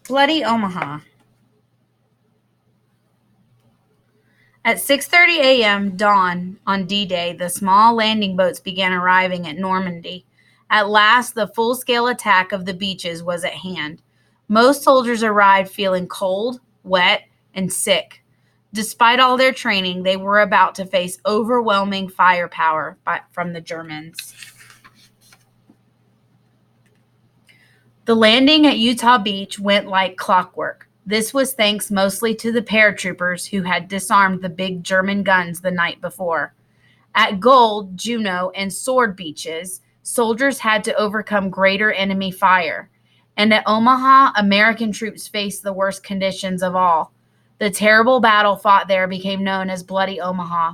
Bloody Omaha. At 6:30 a.m. dawn on D-Day, the small landing boats began arriving at Normandy. At last, the full-scale attack of the beaches was at hand. Most soldiers arrived feeling cold, wet, and sick. Despite all their training, they were about to face overwhelming firepower from the Germans. The landing at Utah Beach went like clockwork. This was thanks mostly to the paratroopers who had disarmed the big German guns the night before. At Gold, Juno, and Sword Beaches, soldiers had to overcome greater enemy fire. And at Omaha, American troops faced the worst conditions of all. The terrible battle fought there became known as Bloody Omaha.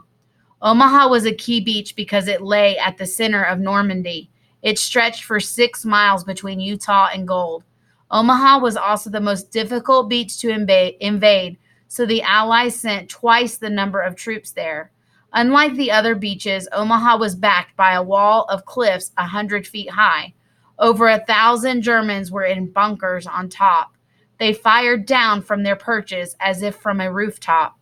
Omaha was a key beach because it lay at the center of Normandy. It stretched for 6 miles between Utah and Gold. Omaha was also the most difficult beach to invade, so the Allies sent twice the number of troops there. Unlike the other beaches, Omaha was backed by a wall of cliffs 100 feet high. Over 1,000 Germans were in bunkers on top. They fired down from their perches as if from a rooftop.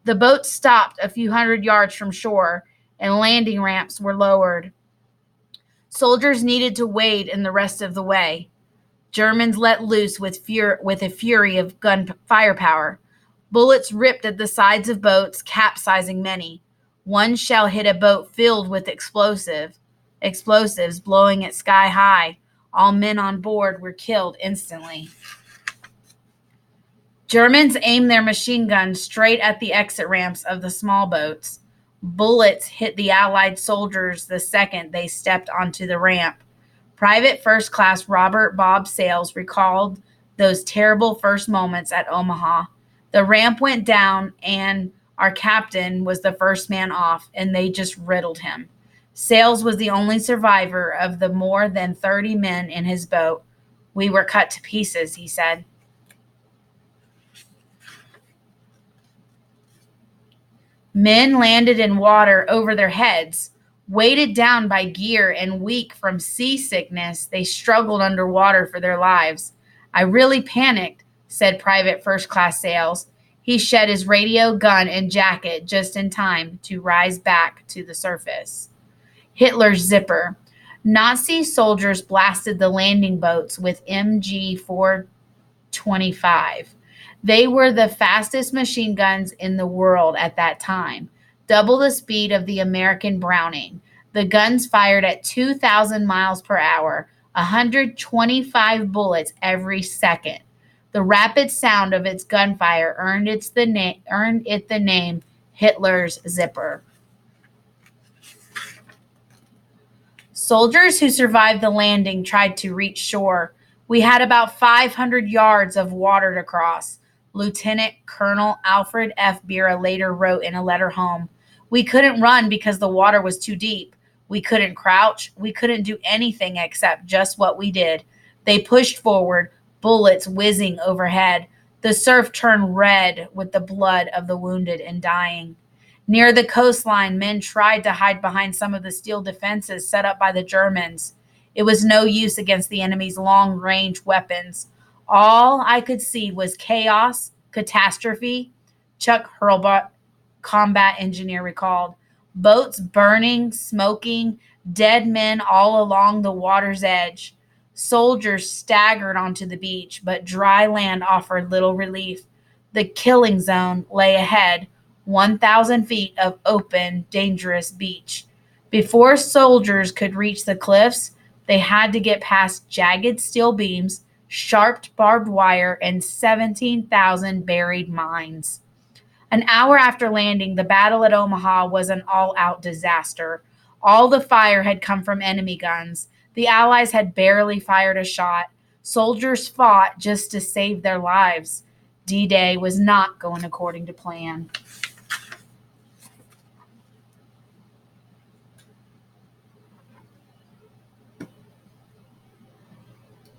The boats stopped a few hundred yards from shore, and landing ramps were lowered. Soldiers needed to wade in the rest of the way. Germans let loose with a fury of gun firepower. Bullets ripped at the sides of boats, capsizing many. One shell hit a boat filled with explosives, blowing it sky high. All men on board were killed instantly. Germans aimed their machine guns straight at the exit ramps of the small boats. Bullets hit the Allied soldiers the second they stepped onto the ramp. Private First Class Robert Bob Sales recalled those terrible first moments at Omaha. The ramp went down, and our captain was the first man off, and they just riddled him. Sales was the only survivor of the more than 30 men in his boat. We were cut to pieces, he said. Men landed in water over their heads. Weighted down by gear and weak from seasickness, they struggled underwater for their lives. I really panicked, said Private First Class Sales. He shed his radio, gun, and jacket just in time to rise back to the surface. Hitler's Zipper. Nazi soldiers blasted the landing boats with MG 425. They were the fastest machine guns in the world at that time, double the speed of the American Browning. The guns fired at 2,000 miles per hour, 125 bullets every second. The rapid sound of its gunfire earned it the name Hitler's Zipper. Soldiers who survived the landing tried to reach shore. We had about 500 yards of water to cross. Lieutenant Colonel Alfred F. Bira later wrote in a letter home, "We couldn't run because the water was too deep. We couldn't crouch. We couldn't do anything except just what we did. They pushed forward, bullets whizzing overhead. The surf turned red with the blood of the wounded and dying. Near the coastline, men tried to hide behind some of the steel defenses set up by the Germans. It was no use against the enemy's long-range weapons. All I could see was chaos, catastrophe," Chuck Hurlbut, combat engineer, recalled. Boats burning, smoking, dead men all along the water's edge. Soldiers staggered onto the beach, but dry land offered little relief. The killing zone lay ahead, 1,000 feet of open, dangerous beach. Before soldiers could reach the cliffs, they had to get past jagged steel beams, sharp barbed wire, and 17,000 buried mines. An hour after landing, the battle at Omaha was an all-out disaster. All the fire had come from enemy guns. The Allies had barely fired a shot. Soldiers fought just to save their lives. D-Day was not going according to plan.